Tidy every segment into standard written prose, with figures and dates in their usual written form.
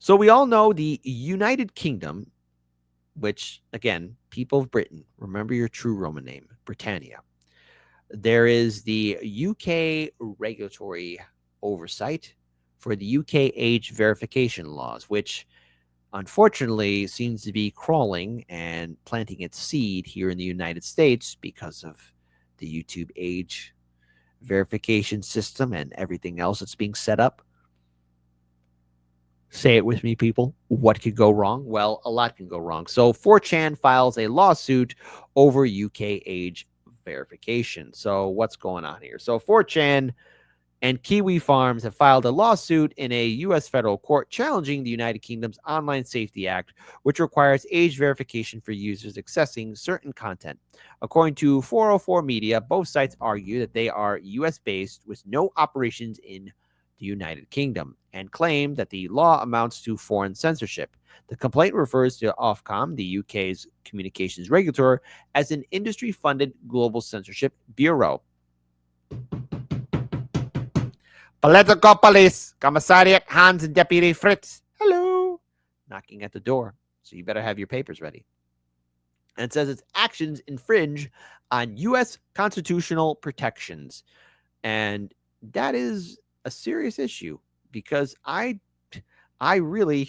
So we all know the United Kingdom, which, again, people of Britain, remember your true Roman name, Britannia. There is the UK regulatory oversight for the UK age verification laws, which unfortunately seems to be crawling and planting its seed here in the United States because of the YouTube age verification system and everything else that's being set up. Say it with me, people. What could go wrong? Well, a lot can go wrong. So 4chan files a lawsuit over UK age verification. So what's going on here? So 4chan and Kiwi Farms have filed a lawsuit in a U.S. federal court challenging the United Kingdom's Online Safety Act, which requires age verification for users accessing certain content. According to 404 Media, both sites argue that they are U.S.-based with no operations in the United Kingdom and claim that the law amounts to foreign censorship. The complaint refers to Ofcom, the UK's communications regulator, as an industry-funded global censorship bureau. Political police, Commissariat Hans and Deputy Fritz. Hello. Knocking at the door. So you better have your papers ready. And it says its actions infringe on U.S. constitutional protections. And that is a serious issue because I really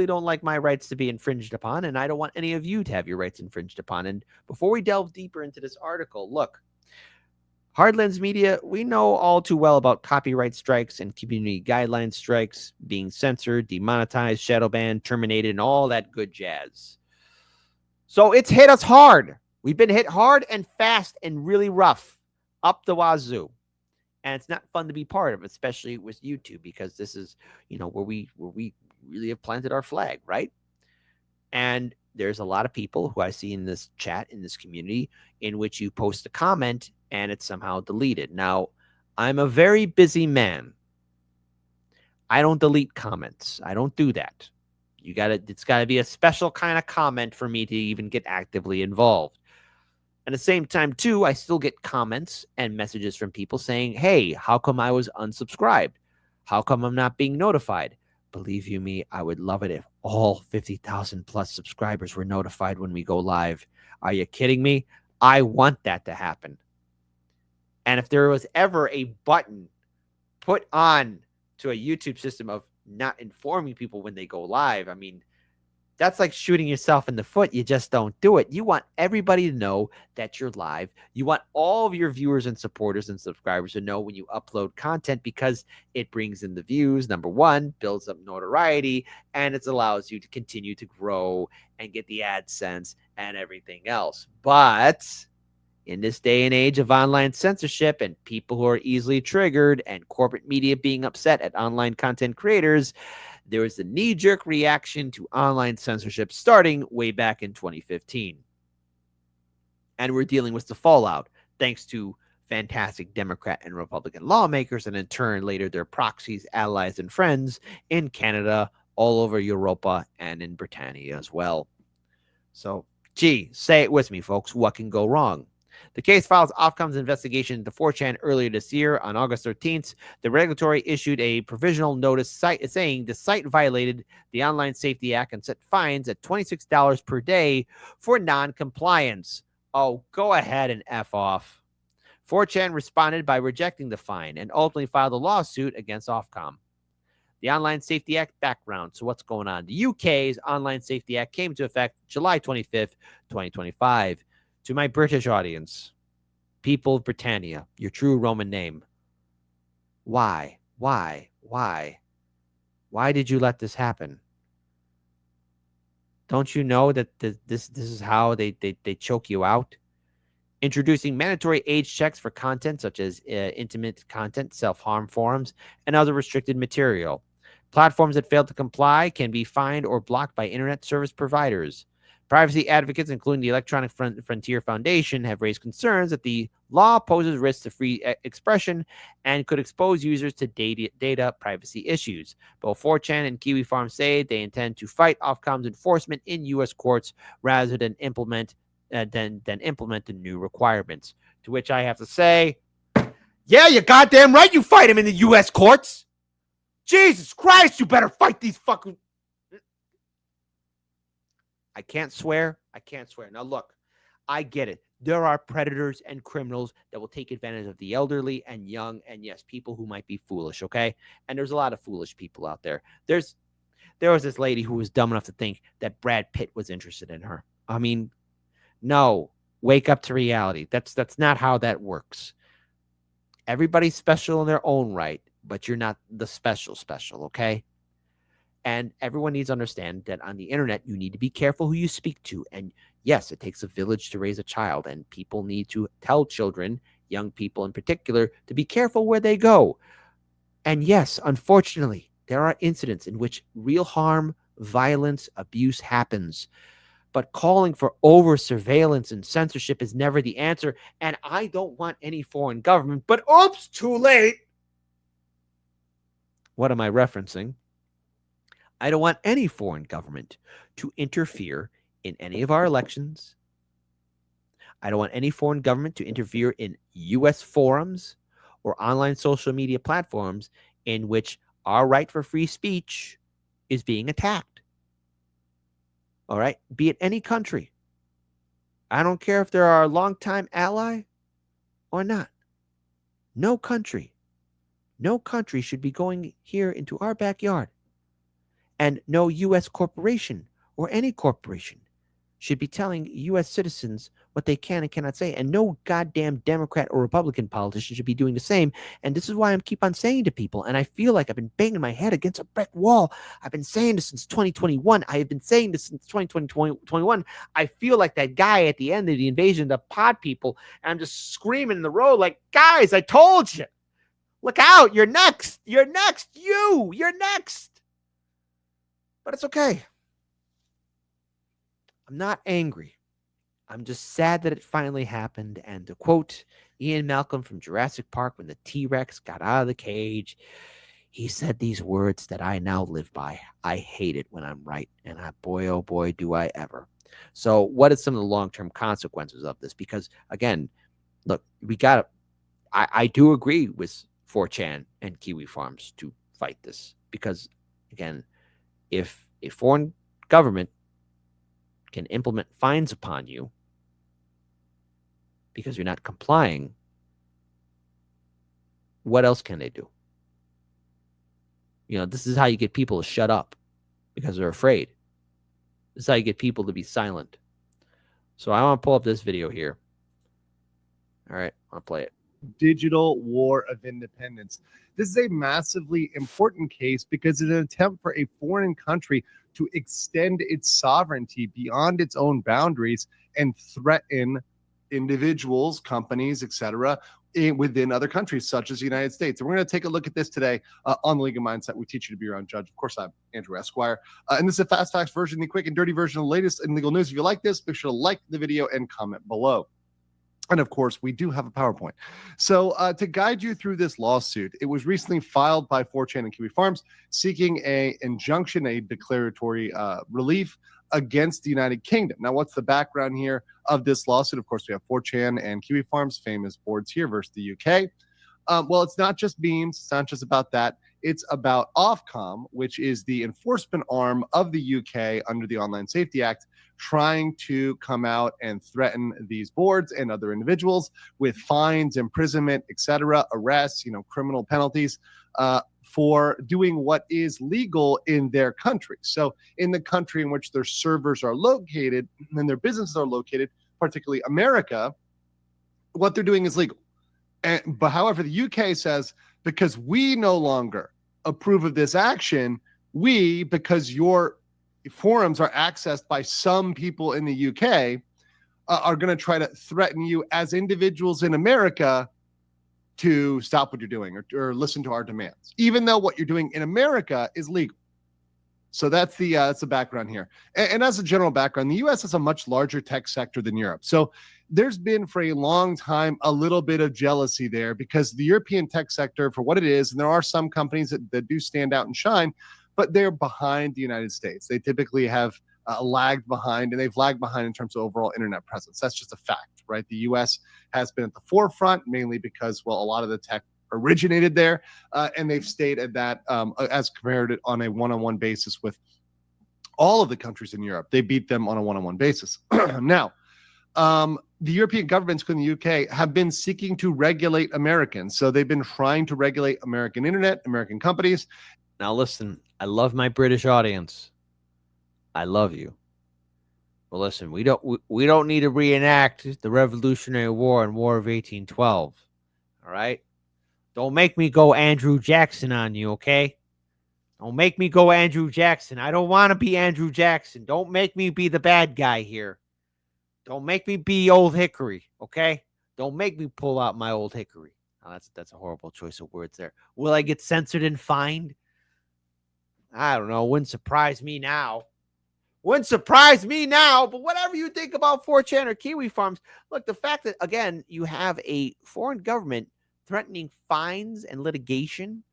don't like my rights to be infringed upon, and I don't want any of you to have your rights infringed upon. And before we delve deeper into this article, look, Hardlands Media, we know all too well about copyright strikes and community guideline strikes being censored, demonetized, shadow banned, terminated, and all that good jazz. So it's hit us hard. We've been hit hard and fast and really rough up the wazoo. And it's not fun to be part of, especially with YouTube, because this is, where we really have planted our flag, right? And there's a lot of people who I see in this chat, in this community, in which you post a comment and it's somehow deleted. Now, I'm a very busy man. I don't delete comments. I don't do that. It's got to be a special kind of comment for me to even get actively involved. At the same time, too, I still get comments and messages from people saying, hey, how come I was unsubscribed? How come I'm not being notified? Believe you me, I would love it if all 50,000 plus subscribers were notified when we go live. Are you kidding me? I want that to happen. And if there was ever a button put on to a YouTube system of not informing people when they go live, I mean, that's like shooting yourself in the foot. You just don't do it. You want everybody to know that you're live. You want all of your viewers and supporters and subscribers to know when you upload content because it brings in the views, number one, builds up notoriety, and it allows you to continue to grow and get the AdSense and everything else. But in this day and age of online censorship and people who are easily triggered and corporate media being upset at online content creators, there was a knee-jerk reaction to online censorship starting way back in 2015. And we're dealing with the fallout thanks to fantastic Democrat and Republican lawmakers, and in turn later their proxies, allies, and friends in Canada, all over Europa, and in Britannia as well. So, say it with me, folks. What can go wrong? The case follows Ofcom's investigation into 4chan earlier this year. On August 13th, the regulatory issued a provisional notice saying the site violated the Online Safety Act and set fines at $26 per day for non-compliance. Oh, go ahead and F off. 4chan responded by rejecting the fine and ultimately filed a lawsuit against Ofcom. The Online Safety Act background. So what's going on? The UK's Online Safety Act came into effect July 25th, 2025. To my British audience, people of Britannia, your true Roman name, why did you let this happen? Don't you know that this is how they choke you out? Introducing mandatory age checks for content such as intimate content, self-harm forums, and other restricted material. Platforms that fail to comply can be fined or blocked by internet service providers. Privacy advocates, including the Electronic Frontier Foundation, have raised concerns that the law poses risks to free expression and could expose users to data privacy issues. Both 4chan and Kiwi Farm say they intend to fight Ofcom's enforcement in U.S. courts rather than implement the new requirements. To which I have to say, yeah, you're goddamn right you fight them in the U.S. courts. Jesus Christ, you better fight these fucking... I can't swear. I can't swear. Now, look, I get it. There are predators and criminals that will take advantage of the elderly and young, and yes, people who might be foolish, okay? And there's a lot of foolish people out there. There was this lady who was dumb enough to think that Brad Pitt was interested in her. I mean, no, wake up to reality. That's not how that works. Everybody's special in their own right, but you're not the special, okay? And everyone needs to understand that on the internet, you need to be careful who you speak to. And yes, it takes a village to raise a child, and people need to tell children, young people in particular, to be careful where they go. And yes, unfortunately, there are incidents in which real harm, violence, abuse happens. But calling for over surveillance and censorship is never the answer. And I don't want any foreign government, but oops, too late. What am I referencing? I don't want any foreign government to interfere in any of our elections. I don't want any foreign government to interfere in U.S. forums or online social media platforms in which our right for free speech is being attacked. All right? Be it any country. I don't care if they're our longtime ally or not. No country should be going here into our backyard. And no U.S. corporation or any corporation should be telling U.S. citizens what they can and cannot say. And no goddamn Democrat or Republican politician should be doing the same. And this is why I keep on saying to people, and I feel like I've been banging my head against a brick wall. I've been saying this since 2021. I have been saying this since 2021. I feel like that guy at the end of the invasion of the pod people, and I'm just screaming in the road like, guys, I told you. Look out. You're next. You're next. You're next. But it's okay. I'm not angry. I'm just sad that it finally happened. And to quote Ian Malcolm from Jurassic Park, when the T-Rex got out of the cage, he said these words that I now live by. I hate it when I'm right. And boy, oh boy, do I ever. So what are some of the long-term consequences of this? Because, again, look, I do agree with 4chan and Kiwi Farms to fight this. Because, again, if a foreign government can implement fines upon you because you're not complying, what else can they do? You know, this is how you get people to shut up because they're afraid. This is how you get people to be silent. So I want to pull up this video here. All right, I'll play it. Digital war of independence. This is a massively important case because it's an attempt for a foreign country to extend its sovereignty beyond its own boundaries and threaten individuals, companies, etc., within other countries, such as the United States. And we're going to take a look at this today on the Legal Mindset. We teach you to be your own judge. Of course, I'm Andrew Esquire. And this is a fast facts version, the quick and dirty version of the latest in legal news. If you like this, make sure to like the video and comment below. And of course, we do have a PowerPoint. So to guide you through this lawsuit, it was recently filed by 4chan and Kiwi Farms seeking an injunction, a declaratory relief against the United Kingdom. Now, what's the background here of this lawsuit? Of course, we have 4chan and Kiwi Farms, famous boards here versus the UK. Well, it's not just memes. It's not just about that. It's about Ofcom, which is the enforcement arm of the UK under the Online Safety Act, trying to come out and threaten these boards and other individuals with fines, imprisonment, etc., arrests, criminal penalties for doing what is legal in their country. So in the country in which their servers are located and their businesses are located, particularly America, what they're doing is legal. But however, the UK says, because we no longer approve of this action, because your forums are accessed by some people in the UK, are going to try to threaten you as individuals in America to stop what you're doing or listen to our demands, even though what you're doing in America is legal. So that's the background here. And as a general background, the U.S. has a much larger tech sector than Europe. So there's been for a long time a little bit of jealousy there because the European tech sector, for what it is, and there are some companies that do stand out and shine, but they're behind the United States. They typically have lagged behind, and they've lagged behind in terms of overall internet presence. That's just a fact, right? The U.S. has been at the forefront, mainly because, well, a lot of the tech originated there, and they've stayed at that as compared to on a one-on-one basis with all of the countries in Europe. They beat them on a one-on-one basis. Now, the European governments, including the UK, have been seeking to regulate Americans. So they've been trying to regulate American internet, American companies. Now, listen, I love my British audience. I love you. But listen, we don't need to reenact the Revolutionary War and War of 1812. All right? Don't make me go Andrew Jackson on you, okay? Don't make me go Andrew Jackson. I don't want to be Andrew Jackson. Don't make me be the bad guy here. Don't make me be Old Hickory, okay? Don't make me pull out my Old Hickory. Oh, that's a horrible choice of words there. Will I get censored and fined? I don't know. Wouldn't surprise me now. Wouldn't surprise me now, but whatever you think about 4chan or Kiwi Farms, look, the fact that, again, you have a foreign government threatening fines and litigation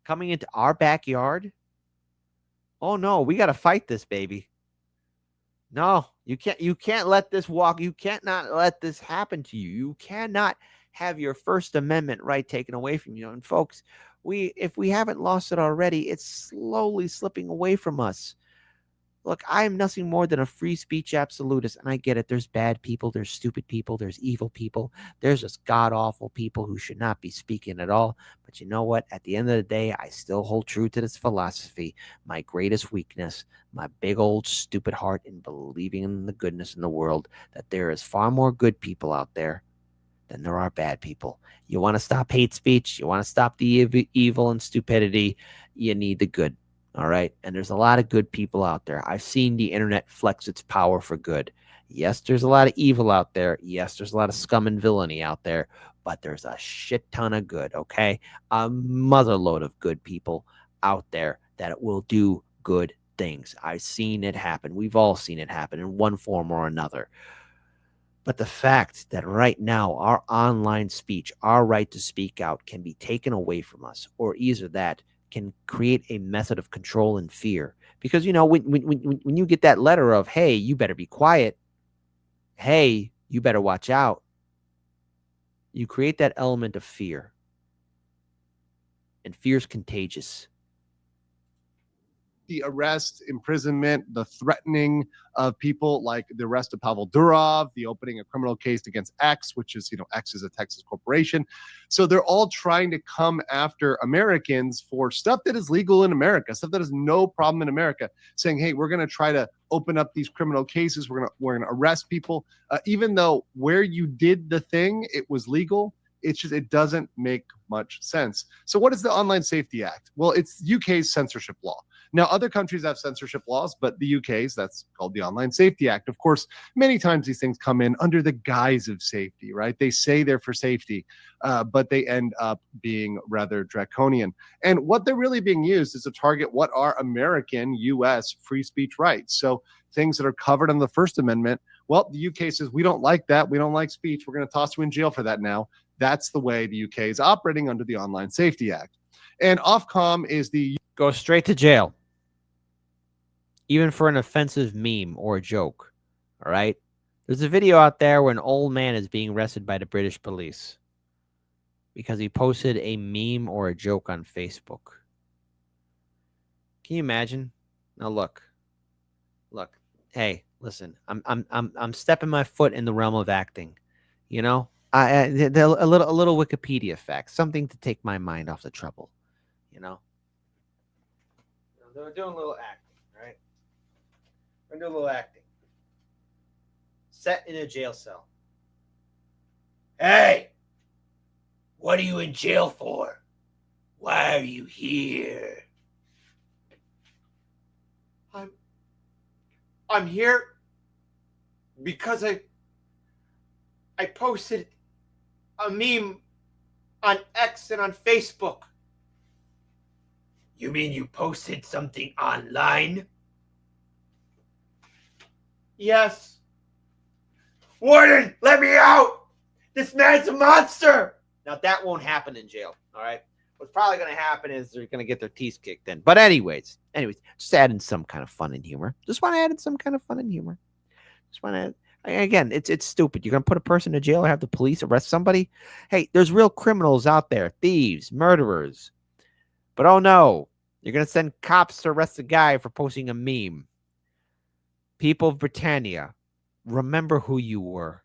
coming into our backyard. Oh, no, we got to fight this, baby. No, you can't let this walk. You can't not let this happen to you. You cannot have your First Amendment right taken away from you. And folks, if we haven't lost it already, it's slowly slipping away from us. Look, I am nothing more than a free speech absolutist, and I get it. There's bad people, there's stupid people, there's evil people, there's just god-awful people who should not be speaking at all. But you know what? At the end of the day, I still hold true to this philosophy. My greatest weakness, my big old stupid heart in believing in the goodness in the world, that there is far more good people out there than there are bad people. You want to stop hate speech, you want to stop the evil and stupidity, you need the good. All right. And there's a lot of good people out there. I've seen the internet flex its power for good. Yes, there's a lot of evil out there. Yes, there's a lot of scum and villainy out there, but there's a shit ton of good. Okay. A motherload of good people out there that will do good things. I've seen it happen. We've all seen it happen in one form or another. But the fact that right now our online speech, our right to speak out, can be taken away from us, or either that can create a method of control and fear. Because, you know, when you get that letter of, hey, you better be quiet, hey, you better watch out, you create that element of fear. And fear is contagious. The arrest, imprisonment, the threatening of people, like the arrest of Pavel Durov, the opening a criminal case against X, which is, X is a Texas corporation. So they're all trying to come after Americans for stuff that is legal in America, stuff that is no problem in America, saying, hey, we're going to try to open up these criminal cases. We're going to arrest people, even though where you did the thing, it was legal. It doesn't make much sense. So what is the Online Safety Act? Well, it's UK's censorship law. Now, other countries have censorship laws, but the UK's, that's called the Online Safety Act. Of course, many times these things come in under the guise of safety, right? They say they're for safety, but they end up being rather draconian. And what they're really being used is to target what are American, US free speech rights. So things that are covered in the First Amendment, well, the UK says, we don't like that. We don't like speech. We're going to toss you in jail for that now. That's the way the UK is operating under the Online Safety Act. And Ofcom is the... Go straight to jail. Even for an offensive meme or a joke. All right? There's a video out there where an old man is being arrested by the British police because he posted a meme or a joke on Facebook. Can you imagine? Now look. Hey, listen. I'm stepping my foot in the realm of acting. You know, a little Wikipedia fact, something to take my mind off the trouble. You know, they're doing a little acting, right? We're doing a little acting. Set in a jail cell. Hey, what are you in jail for? Why are you here? I'm here because I posted a meme on X and on Facebook. You mean you posted something online? Yes. Warden, let me out! This man's a monster! Now, that won't happen in jail, all right? What's probably going to happen is they're going to get their teeth kicked in. But anyways, just add in some kind of fun and humor. Just want to add in some kind of fun and humor. Just want to add. Again, it's stupid. You're gonna put a person in jail or have the police arrest somebody? Hey, there's real criminals out there, thieves, murderers. But oh no, you're gonna send cops to arrest a guy for posting a meme. People of Britannia, remember who you were.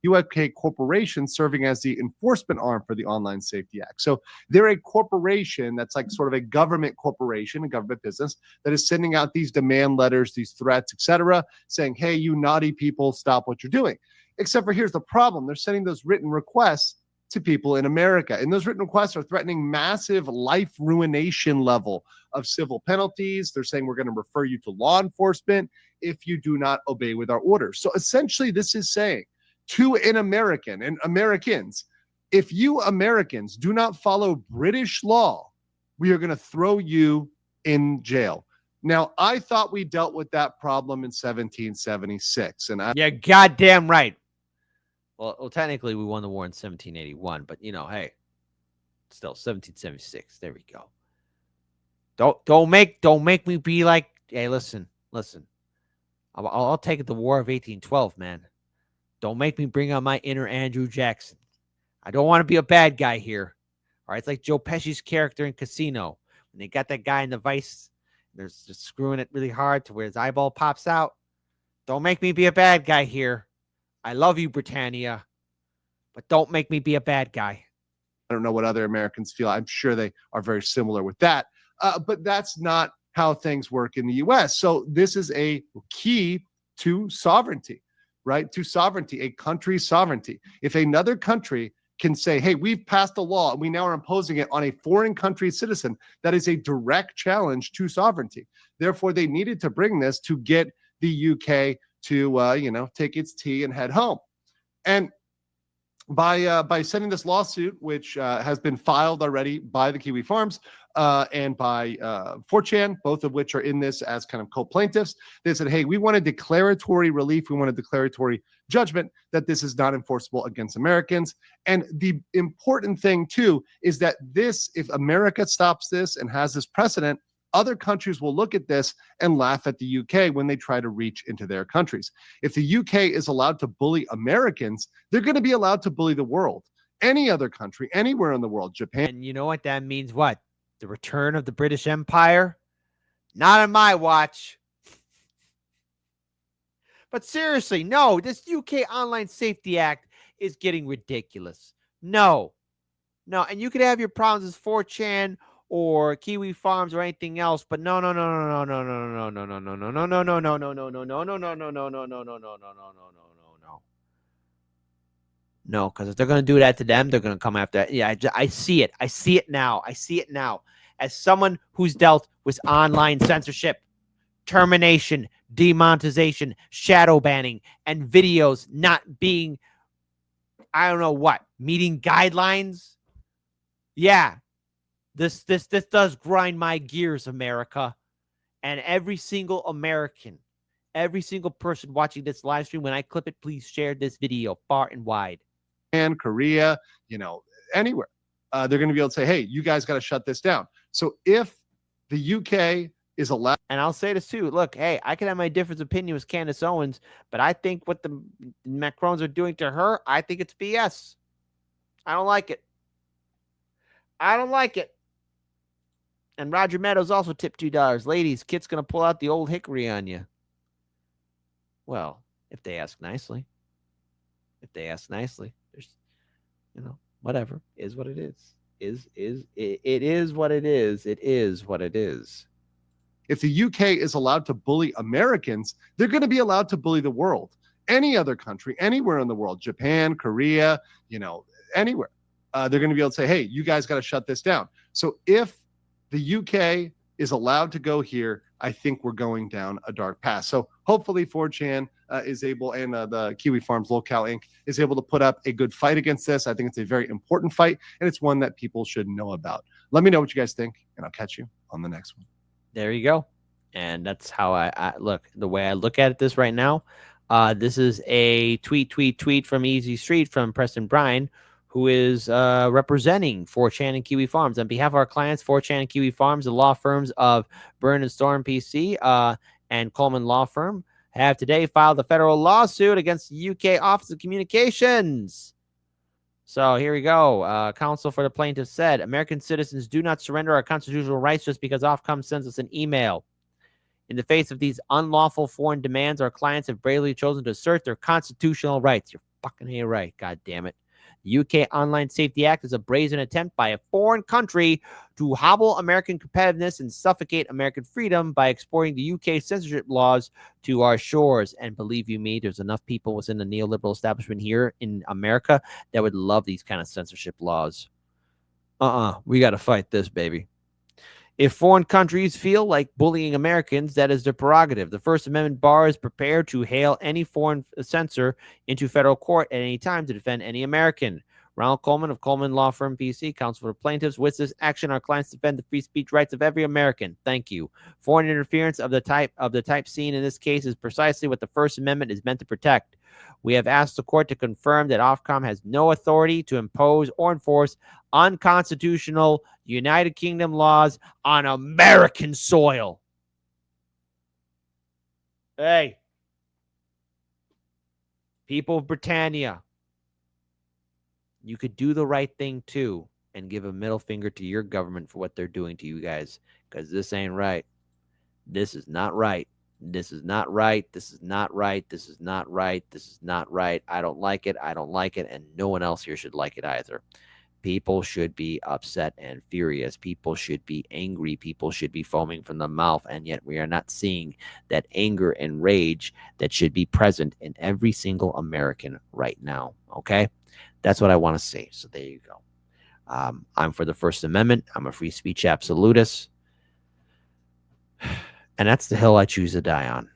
UK corporation serving as the enforcement arm for the Online Safety Act. So they're a corporation that's like sort of a government corporation, a government business that is sending out these demand letters, these threats, etc., saying, hey, you naughty people, stop what you're doing. Except for here's the problem. They're sending those written requests to people in America. And those written requests are threatening massive life ruination level of civil penalties. They're saying we're going to refer you to law enforcement if you do not obey with our orders. So essentially, this is saying to an American and Americans, if you Americans do not follow British law, we are going to throw you in jail. Now, I thought we dealt with that problem in 1776. Yeah, goddamn right. Well, technically, we won the war in 1781, but hey, still 1776. There we go. Don't make me be like, hey, listen. I'll take it the War of 1812, man. Don't make me bring out my inner Andrew Jackson. I don't want to be a bad guy here. All right, it's like Joe Pesci's character in Casino. When they got that guy in the vice, they're just screwing it really hard to where his eyeball pops out. Don't make me be a bad guy here. I love you, Britannia, but don't make me be a bad guy. I don't know what other Americans feel. I'm sure they are very similar with that. But that's not how things work in the U.S. So this is a key to sovereignty. Right? To sovereignty, a country's sovereignty. If another country can say, hey, we've passed a law and we now are imposing it on a foreign country's citizen, that is a direct challenge to sovereignty. Therefore, they needed to bring this to get the UK to, take its tea and head home. And by sending this lawsuit, which has been filed already by the Kiwi Farms and by 4chan, both of which are in this as kind of co-plaintiffs, they said, hey, we want a declaratory relief. We want a declaratory judgment that this is not enforceable against Americans. And the important thing, too, is that this, if America stops this and has this precedent, other countries will look at this and laugh at the UK when they try to reach into their countries. If the UK is allowed to bully Americans, they're going to be allowed to bully the world. Any other country, anywhere in the world, Japan. And you know what that means? What? The return of the British Empire? Not on my watch. But seriously, no, this UK Online Safety Act is getting ridiculous. No. And you could have your problems as 4chan or Kiwi Farms or anything else, but no, because if they're going to do that to them, they're going to come after. Yeah, I see it. I see it now. As someone who's dealt with online censorship, termination, demonetization, shadow banning, and videos not being, I don't know what, meeting guidelines. Yeah, this does grind my gears, America. And every single American, every single person watching this live stream, when I clip it, please share this video far and wide. And Korea, anywhere. They're going to be able to say, hey, you guys got to shut this down. So if the UK is allowed. And I'll say this too. Look, hey, I can have my different opinion with Candace Owens, but I think what the Macrons are doing to her, I think it's BS. I don't like it. And Roger Meadows also tipped $2. Ladies, Kit's going to pull out the old hickory on you. Well, if they ask nicely. There's, whatever. Is what it is. It is what it is. It is what it is. If the UK is allowed to bully Americans, they're going to be allowed to bully the world. Any other country, anywhere in the world, Japan, Korea, anywhere. They're going to be able to say, hey, you guys got to shut this down. So if the UK is allowed to go here, I think we're going down a dark path. So hopefully 4chan is able, and the Kiwi Farms Locale Inc. is able to put up a good fight against this. I think it's a very important fight, and it's one that people should know about. Let me know what you guys think, and I'll catch you on the next one. There you go. And that's how I look. The way I look at this right now, this is a tweet from Easy Street from Preston Bryan, who is representing 4chan and Kiwi Farms. On behalf of our clients, 4chan and Kiwi Farms, the law firms of Burn and Storm PC and Coleman Law Firm, have today filed a federal lawsuit against the UK Office of Communications. So here we go. Counsel for the plaintiff said, American citizens do not surrender our constitutional rights just because Ofcom sends us an email. In the face of these unlawful foreign demands, our clients have bravely chosen to assert their constitutional rights. You're fucking right, god damn it. The UK Online Safety Act is a brazen attempt by a foreign country to hobble American competitiveness and suffocate American freedom by exporting the UK censorship laws to our shores. And believe you me, there's enough people within the neoliberal establishment here in America that would love these kind of censorship laws. We got to fight this, baby. If foreign countries feel like bullying Americans, that is their prerogative. The First Amendment bar is prepared to hail any foreign censor into federal court at any time to defend any American. Ronald Coleman of Coleman Law Firm, PC, counsel for plaintiffs. With this action, our clients defend the free speech rights of every American. Thank you. Foreign interference of the type seen in this case is precisely what the First Amendment is meant to protect. We have asked the court to confirm that Ofcom has no authority to impose or enforce unconstitutional United Kingdom laws on American soil. Hey, people of Britannia, you could do the right thing too and give a middle finger to your government for what they're doing to you guys, because this ain't right. This is not right. This is not right. This is not right. This is not right. This is not right. I don't like it. I don't like it. And no one else here should like it either. People should be upset and furious. People should be angry. People should be foaming from the mouth. And yet we are not seeing that anger and rage that should be present in every single American right now. Okay? That's what I want to say. So there you go. I'm for the First Amendment. I'm a free speech absolutist. And that's the hill I choose to die on.